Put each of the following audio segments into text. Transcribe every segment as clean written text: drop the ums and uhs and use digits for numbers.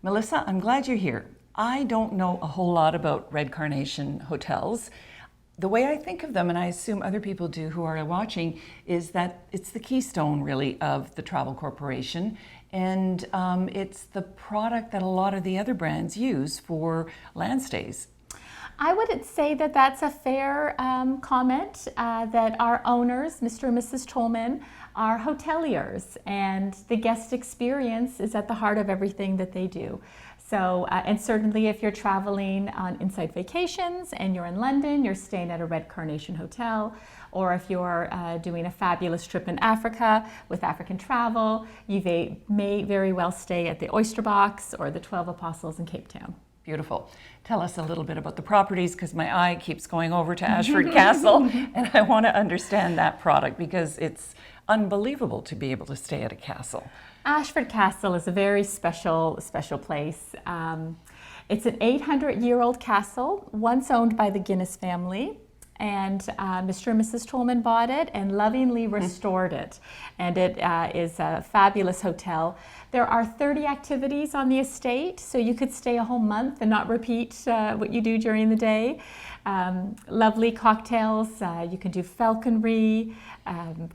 Melissa, I'm glad you're here. I don't know a whole lot about Red Carnation hotels. The way I think of them, and I assume other people do who are watching, is that it's the keystone really of the travel corporation, and it's the product that a lot of the other brands use for land stays. I would say that that's a fair comment, that our owners, Mr. and Mrs. Tolman, are hoteliers, and the guest experience is at the heart of everything that they do. So, and certainly if you're traveling on inside vacations and you're in London, you're staying at a Red Carnation hotel, or if you're doing a fabulous trip in Africa with African Travel, you may very well stay at the Oyster Box or the 12 Apostles in Cape Town. Beautiful. Tell us a little bit about the properties, because my eye keeps going over to Ashford Castle, and I want to understand that product because it's unbelievable to be able to stay at a castle. Ashford Castle is a very special place. It's an 800-year-old castle, once owned by the Guinness family. And Mr. and Mrs. Tolman bought it and lovingly restored it. And it is a fabulous hotel. There are 30 activities on the estate, so you could stay a whole month and not repeat what you do during the day. Lovely cocktails. You can do falconry,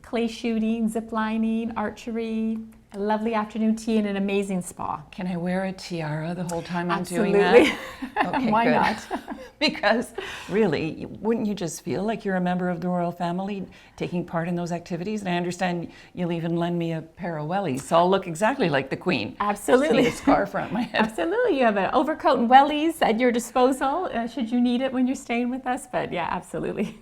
clay shooting, zip lining, archery, a lovely afternoon tea, and an amazing spa. Can I wear a tiara the whole time I'm Absolutely. doing that? Okay, Why good. not? Because really, wouldn't you just feel like you're a member of the royal family taking part in those activities? And I understand you'll even lend me a pair of wellies, so I'll look exactly like the Queen. Absolutely. Just need a scarf around my head. Absolutely. You have an overcoat and wellies at your disposal should you need it when you're staying with us. But yeah, absolutely.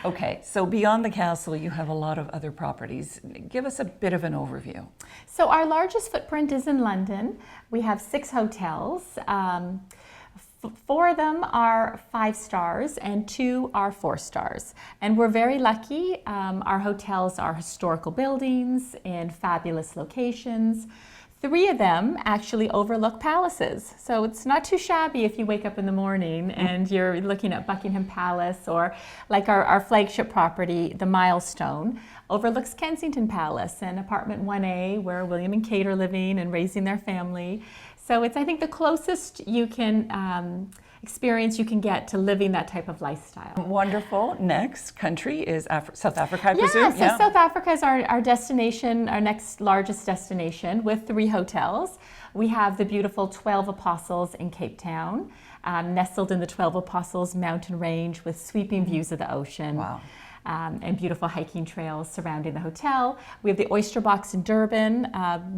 Okay, so beyond the castle, you have a lot of other properties. Give us a bit of an overview. So our largest footprint is in London. We have 6 hotels. 4 of them are 5 stars and 2 are 4 stars. And we're very lucky. Our hotels are historical buildings in fabulous locations. 3 of them actually overlook palaces. So it's not too shabby if you wake up in the morning and you're looking at Buckingham Palace, or like our flagship property, the Milestone, overlooks Kensington Palace and apartment 1A where William and Kate are living and raising their family. So it's, I think, the closest you can experience you can get to living that type of lifestyle. Wonderful. Next country is South Africa, I presume? So South Africa is our destination, our next largest destination, with 3 hotels. We have the beautiful 12 Apostles in Cape Town, nestled in the 12 Apostles mountain range with sweeping views of the ocean. Wow. And beautiful hiking trails surrounding the hotel. We have the Oyster Box in Durban,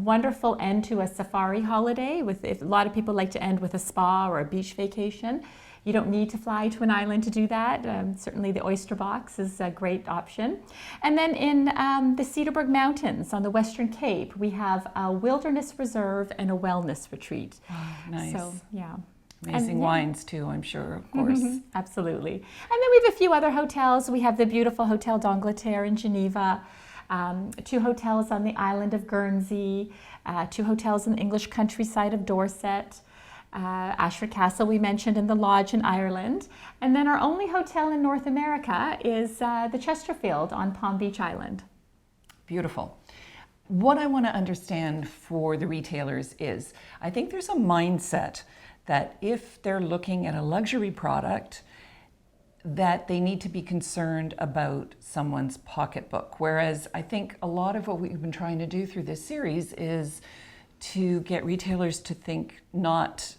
wonderful end to a safari holiday. If a lot of people like to end with a spa or a beach vacation. You don't need to fly to an island to do that. Certainly the Oyster Box is a great option. And then in the Cedarburg Mountains on the Western Cape, we have a wilderness reserve and a wellness retreat. Oh, nice. So, yeah. Amazing wines too, I'm sure, of course. Absolutely. And then we have a few other hotels. We have the beautiful Hotel d'Angleterre in Geneva, 2 hotels on the island of Guernsey, 2 hotels in the English countryside of Dorset, Ashford Castle we mentioned, in the Lodge in Ireland. And then our only hotel in North America is the Chesterfield on Palm Beach Island. Beautiful. What I want to understand for the retailers is, I think there's a mindset that if they're looking at a luxury product, that they need to be concerned about someone's pocketbook. Whereas I think a lot of what we've been trying to do through this series is to get retailers to think, not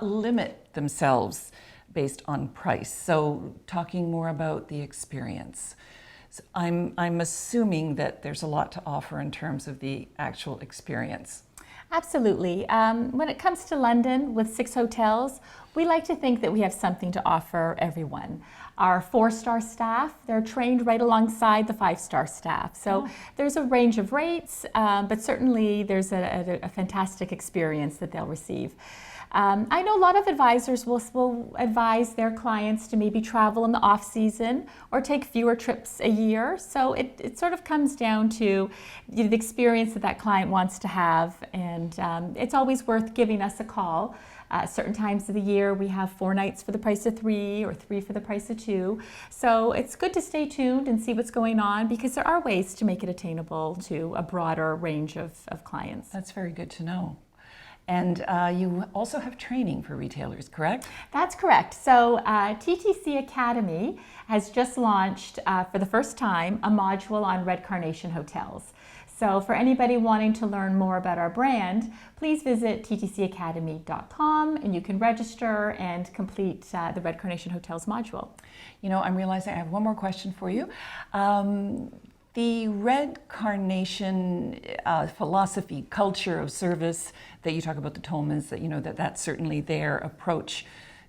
limit themselves based on price. So talking more about the experience. So I'm assuming that there's a lot to offer in terms of the actual experience. Absolutely. When it comes to London with 6 hotels, we like to think that we have something to offer everyone. Our 4-star staff, they're trained right alongside the 5-star staff. So there's a range of rates, but certainly there's a fantastic experience that they'll receive. I know a lot of advisors will advise their clients to maybe travel in the off season or take fewer trips a year. So it sort of comes down to the experience that client wants to have, and it's always worth giving us a call. Certain times of the year we have 4 nights for the price of 3 or 3 for the price of 2. So it's good to stay tuned and see what's going on, because there are ways to make it attainable to a broader range of clients. That's very good to know. And you also have training for retailers, correct? That's correct. So TTC Academy has just launched for the first time a module on Red Carnation hotels. So for anybody wanting to learn more about our brand, please visit ttcacademy.com and you can register and complete the Red Carnation Hotels module. You know, I'm realizing I have one more question for you. The Red Carnation philosophy, culture of service that you talk about, the Tolmans, that you know that's certainly their approach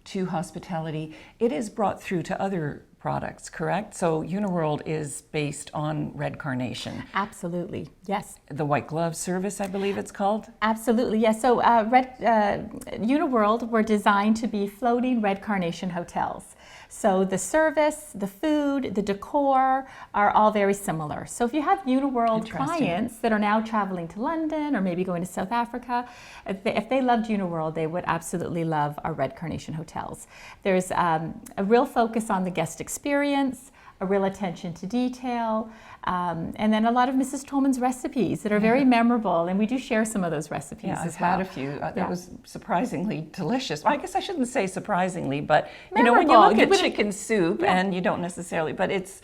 to hospitality. It is brought through to other products, correct? So Uniworld is based on Red Carnation. Absolutely, yes. The white glove service, I believe it's called? Absolutely, yes. So Uniworld were designed to be floating Red Carnation hotels. So the service, the food, the decor are all very similar. So if you have Uniworld clients that are now traveling to London or maybe going to South Africa, if they loved Uniworld, they would absolutely love our Red Carnation hotels. There's a real focus on the guest experience, a real attention to detail, and then a lot of Mrs. Tolman's recipes that are very memorable, and we do share some of those recipes as well. I've had a few. That was surprisingly delicious. Well, I guess I shouldn't say surprisingly, but memorable. You know, when you look at chicken soup, and you don't necessarily, but it's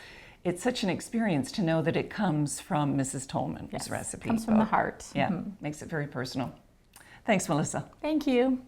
such an experience to know that it comes from Mrs. Tolman's recipe. Comes from the heart. Yeah, makes it very personal. Thanks, Melissa. Thank you.